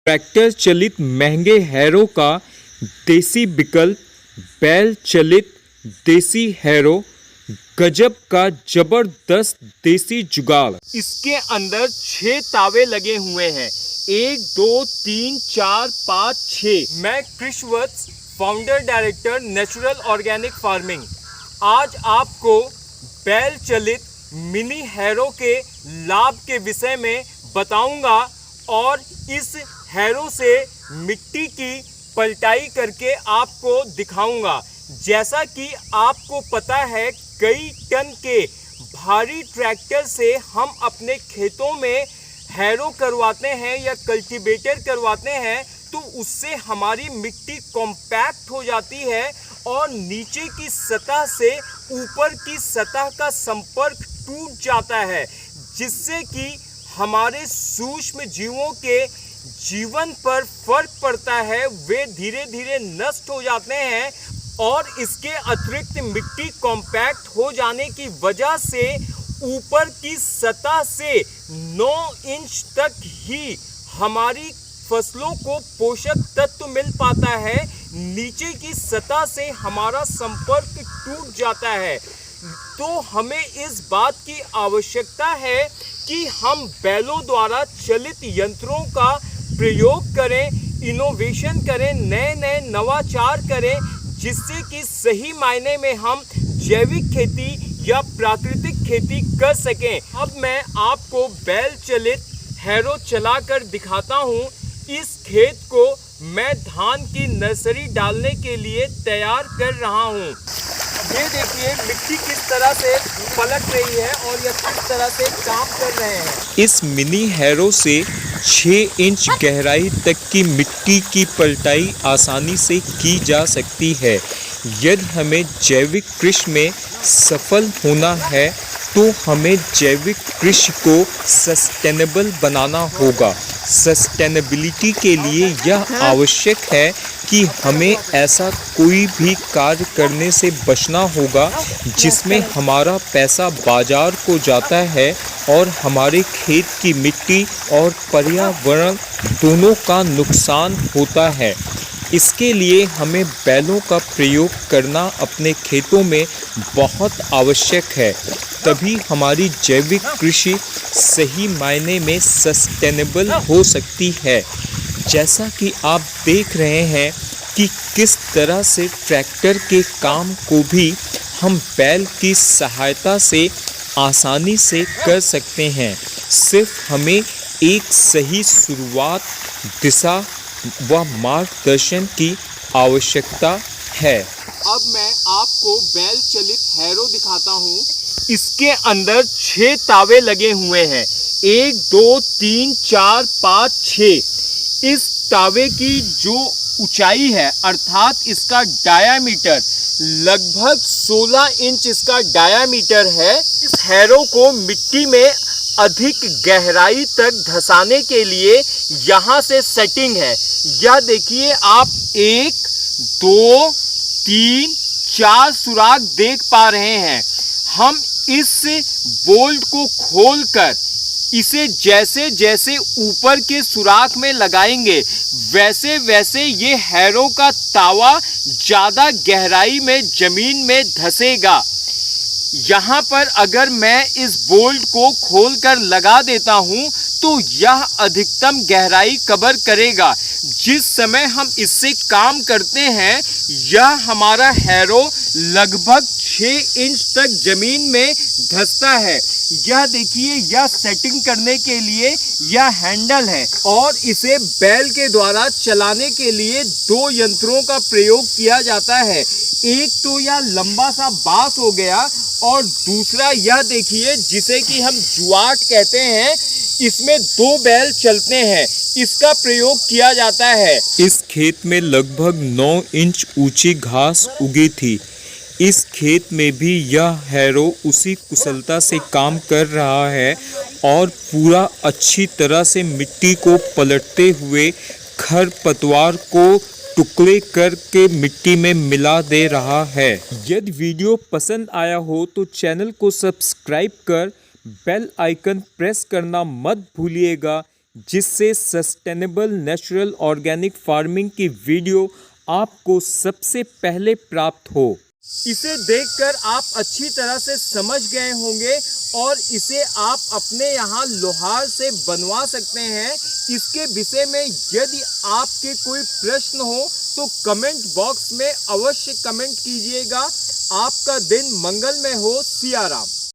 Tractor चलित महंगे harrow का देसी विकल्प बैल चलित देसी हैरो गजब का जबरदस्त देसी जुगाड़। इसके अंदर 6 तावे लगे हुए हैं, 1 2 3 4 5 6। मैं Krishi Vats, founder director natural organic farming, आज आपको बैल चलित मिनी हैरो के लाभ के विषय में बताऊंगा और इस हैरो से मिट्टी की पलटाई करके आपको दिखाऊंगा। जैसा कि आपको पता है, कई टन के भारी ट्रैक्टर से हम अपने खेतों में हैरो करवाते हैं या कल्टीवेटर करवाते हैं, तो उससे हमारी मिट्टी कॉम्पैक्ट हो जाती है और नीचे की सतह से ऊपर की सतह का संपर्क टूट जाता है, जिससे कि हमारे सूक्ष्म जीवों के जीवन पर फर्क पड़ता है। वे धीरे धीरे नष्ट हो जाते हैं और इसके अतिरिक्त मिट्टी कॉम्पैक्ट हो जाने की वजह से ऊपर की सतह से 9 इंच तक ही हमारी फसलों को पोषक तत्व मिल पाता है। नीचे की सतह से हमारा संपर्क टूट जाता है। तो हमें इस बात की आवश्यकता है कि हम बैलों द्वारा चलित यंत्रों का प्रयोग करें, इनोवेशन करें, नए नए नवाचार करें, जिससे कि सही मायने में हम जैविक खेती या प्राकृतिक खेती कर सकें। अब मैं आपको बैल चलित हैरो चलाकर दिखाता हूं। इस खेत को मैं धान की नर्सरी डालने के लिए तैयार कर रहा हूं। ये देखिए मिट्टी किस तरह से पलट रही है और यह किस तरह से काम कर रहे हैं। इस मिनी हैरो से 6 इंच गहराई तक की मिट्टी की पलटाई आसानी से की जा सकती है। यदि हमें जैविक कृषि में सफल होना है तो हमें जैविक कृषि को सस्टेनेबल बनाना होगा। सस्टेनेबिलिटी के लिए यह आवश्यक है कि हमें ऐसा कोई भी कार्य करने से बचना होगा जिसमें हमारा पैसा बाजार को जाता है और हमारे खेत की मिट्टी और पर्यावरण दोनों का नुकसान होता है। इसके लिए हमें बैलों का प्रयोग करना अपने खेतों में बहुत आवश्यक है, तभी हमारी जैविक कृषि सही मायने में सस्टेनेबल हो सकती है। जैसा कि आप देख रहे हैं कि किस तरह से ट्रैक्टर के काम को भी हम बैल की सहायता से आसानी से कर सकते हैं। सिर्फ हमें एक सही शुरुआत, दिशा व मार्गदर्शन की आवश्यकता है। अब मैं आपको बैल चलित हैरो दिखाता हूँ। इसके अंदर 6 तावे लगे हुए हैं, 1 2 3 4 5 6। इस तावे की जो ऊंचाई है, अर्थात इसका डायामीटर लगभग 16 इंच इसका डायामीटर है। इस हैरो को मिट्टी में अधिक गहराई तक धंसाने के लिए यहाँ से सेटिंग है। यह देखिए आप 1 2 3 4 सुराख देख पा रहे हैं। हम इस बोल्ट को खोलकर इसे जैसे जैसे ऊपर के सुराख में लगाएंगे, वैसे वैसे ये हैरो का तावा ज़्यादा गहराई में ज़मीन में धंसेगा। यहाँ पर अगर मैं इस बोल्ट को खोलकर लगा देता हूँ तो यह अधिकतम गहराई कवर करेगा। जिस समय हम इससे काम करते हैं, यह हमारा हैरो लगभग 6 इंच तक ज़मीन में धंसता है। यह देखिए, यह सेटिंग करने के लिए यह हैंडल है और इसे बैल के द्वारा चलाने के लिए 2 यंत्रों का प्रयोग किया जाता है। एक तो यह लंबा सा बांस हो गया और दूसरा यह देखिए जिसे कि हम जुआट कहते हैं, इसमें 2 बैल चलते हैं, इसका प्रयोग किया जाता है। इस खेत में लगभग 9 इंच ऊंची घास उगी थी। इस खेत में भी यह हैरो उसी कुशलता से काम कर रहा है और पूरा अच्छी तरह से मिट्टी को पलटते हुए खरपतवार को टुकड़े करके मिट्टी में मिला दे रहा है। यदि वीडियो पसंद आया हो तो चैनल को सब्सक्राइब कर बेल आइकन प्रेस करना मत भूलिएगा। जिससे सस्टेनेबल नेचुरल ऑर्गेनिक फार्मिंग की वीडियो आपको सबसे पहले प्राप्त हो। इसे देखकर आप अच्छी तरह से समझ गए होंगे और इसे आप अपने यहाँ लोहार से बनवा सकते हैं। इसके विषय में यदि आपके कोई प्रश्न हो तो कमेंट बॉक्स में अवश्य कमेंट कीजिएगा। आपका दिन मंगलमय हो। सिया राम।